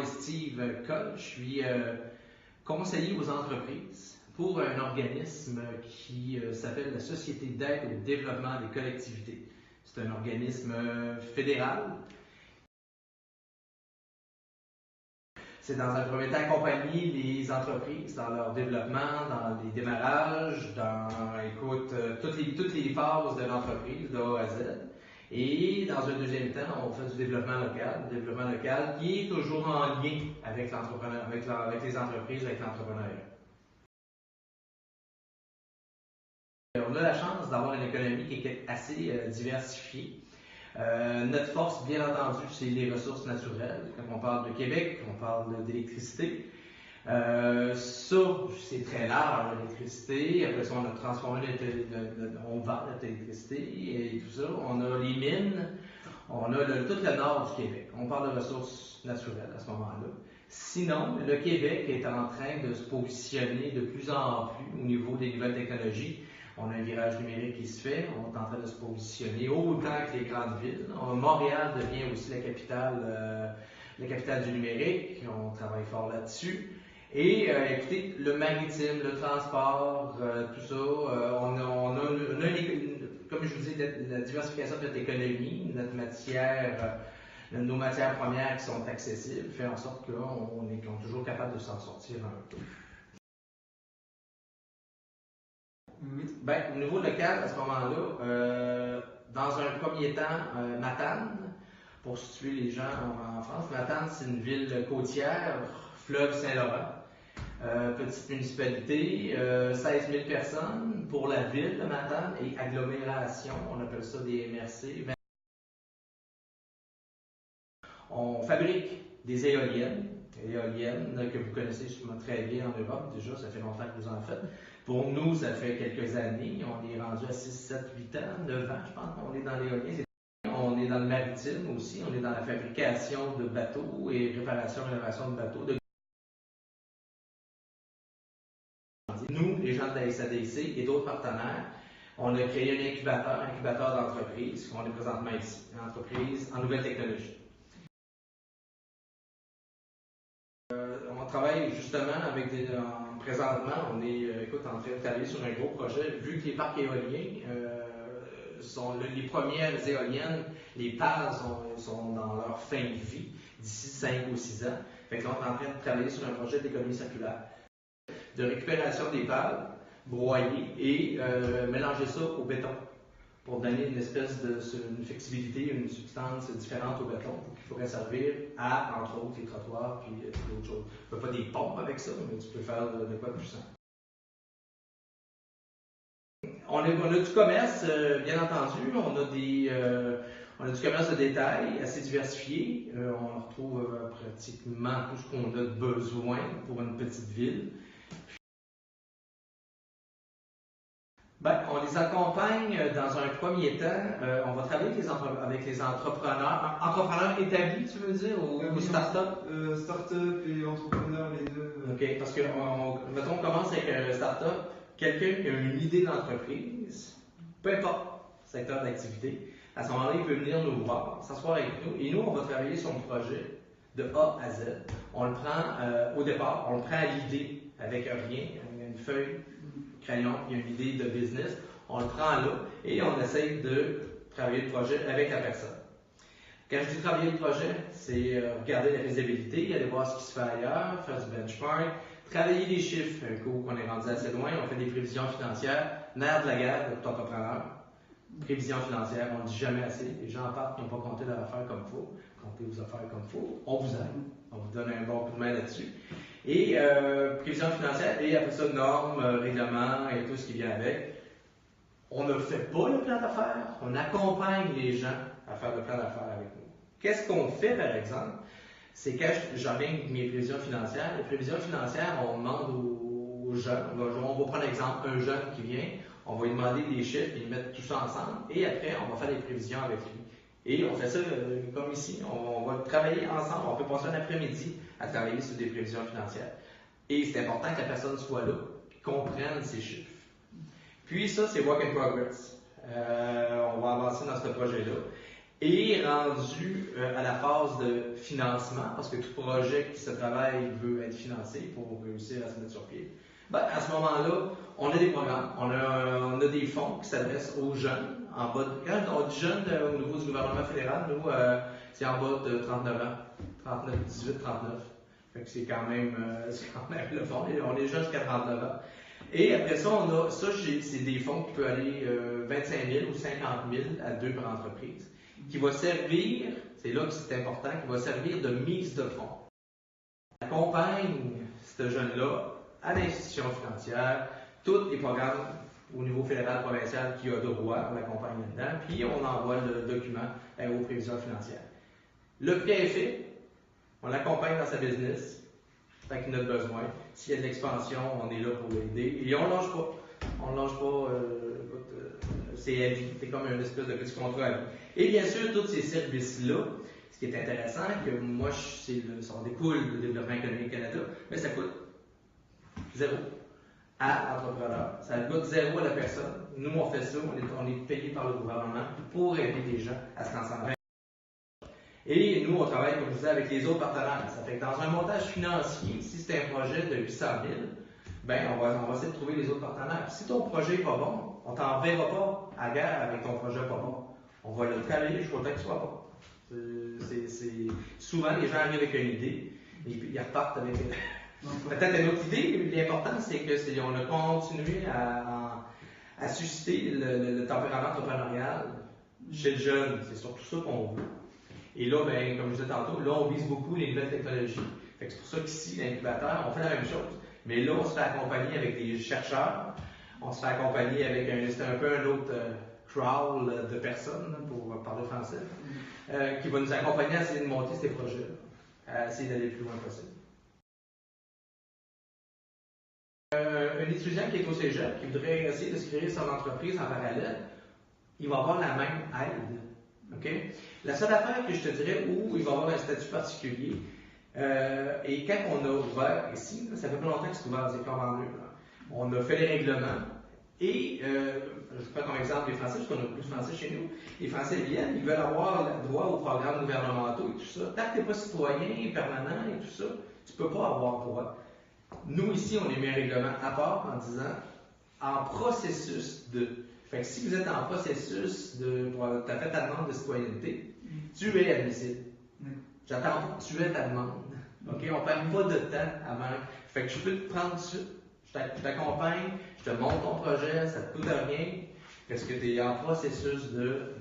est Steve Coll, je suis conseiller aux entreprises pour un organisme qui s'appelle la Société d'aide au développement des collectivités. C'est un organisme fédéral. C'est dans un premier temps accompagner les entreprises dans leur développement, dans les démarrages, dans toutes les phases de l'entreprise, de A à Z. Et dans un deuxième temps, on fait du développement local qui est toujours en lien avec l'entrepreneur, avec les entreprises, avec l'entrepreneuriat. On a la chance d'avoir une économie qui est assez diversifiée. Notre force, bien entendu, c'est les ressources naturelles. Quand on parle de Québec, on parle d'électricité. Ça, c'est très large, l'électricité. Après ça, on a transformé on vend notre électricité et tout ça. On a les mines. On a tout le nord du Québec. On parle de ressources naturelles à ce moment-là. Sinon, le Québec est en train de se positionner de plus en plus au niveau des nouvelles technologies. On a un virage numérique qui se fait, on est en train de se positionner autant que les grandes villes. Montréal devient aussi la capitale du numérique, on travaille fort là-dessus. Et écoutez, le maritime, le transport, tout ça, on a comme je vous dis, la diversification de notre économie, nos matières premières qui sont accessibles, fait en sorte qu'on est toujours capable de s'en sortir un peu. Au niveau local, à ce moment-là, dans un premier temps, Matane, pour situer les gens en France, Matane, c'est une ville côtière, fleuve Saint-Laurent, petite municipalité, 16 000 personnes pour la ville de Matane et agglomération, on appelle ça des MRC. On fabrique des éoliennes que vous connaissez sûrement très bien en Europe, déjà, ça fait longtemps que vous en faites. Pour nous, ça fait quelques années, on est rendu à 6, 7, 8 ans, 9 ans, je pense qu'on est dans l'éolien. On est dans le maritime aussi, on est dans la fabrication de bateaux et réparation de bateaux. Nous, les gens de la SADC et d'autres partenaires, on a créé un incubateur d'entreprise, qu'on est présentement ici, une entreprise en nouvelles technologies. On travaille justement présentement, on est en train de travailler sur un gros projet, vu que les parcs éoliens sont les premières éoliennes, les pales sont dans leur fin de vie, d'ici 5 ou 6 ans. Fait que là, on est en train de travailler sur un projet d'économie circulaire, de récupération des pales, broyer et mélanger ça au béton pour donner une espèce une flexibilité, une substance différente au béton qui pourrait servir à, entre autres, les trottoirs puis d'autres choses. Tu ne fais pas des pompes avec ça, mais tu peux faire de quoi de puissant. On a du commerce, bien entendu. On a du commerce de détail assez diversifié. On retrouve pratiquement tout ce qu'on a de besoin pour une petite ville. On les accompagne dans un premier temps. On va travailler avec les entrepreneurs. Entrepreneurs établis, tu veux dire, ou start-up? Start-up et entrepreneurs, les deux. OK, parce que, mettons, on commence avec un start-up. Quelqu'un qui a une idée d'entreprise, peu importe secteur d'activité, à ce moment-là, il peut venir nous voir, s'asseoir avec nous, et nous, on va travailler sur un projet de A à Z. On le prend au départ, on le prend à l'idée avec rien, une feuille, crayon, il y a une idée de business, on le prend là et on essaye de travailler le projet avec la personne. Quand je dis travailler le projet, c'est regarder la faisabilité, aller voir ce qui se fait ailleurs, faire du benchmark, travailler les chiffres. Un coup qu'on est rendu assez loin, on fait des prévisions financières, nerf de la guerre de tout entrepreneur. Prévisions financières, on ne dit jamais assez. Les gens partent, n'ont pas compté leurs affaires comme il faut. Comptez vos affaires comme il faut. On vous aide. On vous donne un bon coup de main là-dessus. Et prévisions financières, et après ça, normes, règlements et tout ce qui vient avec. On ne fait pas le plan d'affaires, on accompagne les gens à faire le plan d'affaires avec nous. Qu'est-ce qu'on fait, par exemple? C'est quand j'amène mes prévisions financières. Les prévisions financières, on demande aux jeunes, on va prendre l'exemple, un jeune qui vient, on va lui demander des chiffres, ils mettent tout ça ensemble, et après, on va faire des prévisions avec lui. Et on fait ça comme ici, on va travailler ensemble, on peut passer un après-midi à travailler sur des prévisions financières. Et c'est important que la personne soit là, comprenne ces chiffres. Puis ça, c'est work in progress. On va avancer dans ce projet-là. Et rendu à la phase de financement, parce que tout projet qui se travaille veut être financé pour réussir à se mettre sur pied. Ben, à ce moment-là, on a des programmes, on a des fonds qui s'adressent aux jeunes en bas de. Quand on dit jeunes au niveau du gouvernement fédéral, nous, c'est en bas de 39 ans, 39, 18, 39. Fait que c'est quand même le fond. On est jeunes jusqu'à 39 ans. Et après ça, c'est des fonds qui peuvent aller 25 000 ou 50 000 à 2 par entreprise, qui va servir, c'est là que c'est important, qui va servir de mise de fonds. On accompagne ce jeune-là à l'institution financière, tous les programmes au niveau fédéral, provincial qui a droit, on l'accompagne là-dedans, puis on envoie le document aux prévisions financières. Le prêt est fait, on l'accompagne dans sa business, avec notre besoin. S'il y a de l'expansion, on est là pour l'aider. Et on ne lâche pas. On ne lâche pas. C'est à vie. C'est comme une espèce de petit contrat à vie. Et bien sûr, tous ces services-là, ce qui est intéressant, que moi, ça en découle du développement économique Canada, mais ça coûte zéro à l'entrepreneur. Ça coûte zéro à la personne. Nous, on fait ça. On est payé par le gouvernement pour aider les gens à se transformer. Et nous, on travaille, comme je disais, avec les autres partenaires. Ça fait que dans un montage financier, si c'est un projet de 800 000, ben, on va essayer de trouver les autres partenaires. Si ton projet n'est pas bon, on ne t'enverra pas à guerre avec ton projet pas bon. On va le travailler jusqu'au temps qu'il soit bon. Souvent, les gens arrivent avec une idée et puis ils repartent avec peut-être une autre idée. L'important, c'est qu'on a continué à susciter le tempérament entrepreneurial chez le jeune. C'est surtout ça qu'on veut. Et là, ben, comme je disais tantôt, là, on vise beaucoup les nouvelles technologies. Fait que c'est pour ça qu'ici, l'incubateur, on fait la même chose. Mais là, on se fait accompagner avec des chercheurs, on se fait accompagner avec c'est un peu un autre crawl de personnes, pour parler français, qui va nous accompagner à essayer de monter ces projets-là, à essayer d'aller le plus loin possible. Un étudiant qui est au cégep, qui voudrait essayer de se créer son entreprise en parallèle, il va avoir la même aide. Okay? La seule affaire que je te dirais où il va avoir un statut particulier, et quand on a ouvert ici, ça fait pas longtemps que c'est ouvert des écoles en lieu, on a fait les règlements, et je prends comme exemple les Français, parce qu'on a plus de Français chez nous. Les Français viennent, ils veulent avoir le droit aux programmes gouvernementaux et tout ça. Tant que tu n'es pas citoyen, permanent et tout ça, tu ne peux pas avoir droit. Nous, ici, on a mis un règlement à part en disant en processus de. Fait que si vous êtes en processus de. Tu as fait ta demande de citoyenneté, tu es admissible. J'attends pas que tu aies ta demande. OK? On ne perd pas de temps avant. Fait que je peux te prendre ça. Je t'accompagne, je te montre ton projet, ça ne te coûte rien, parce que tu es en processus de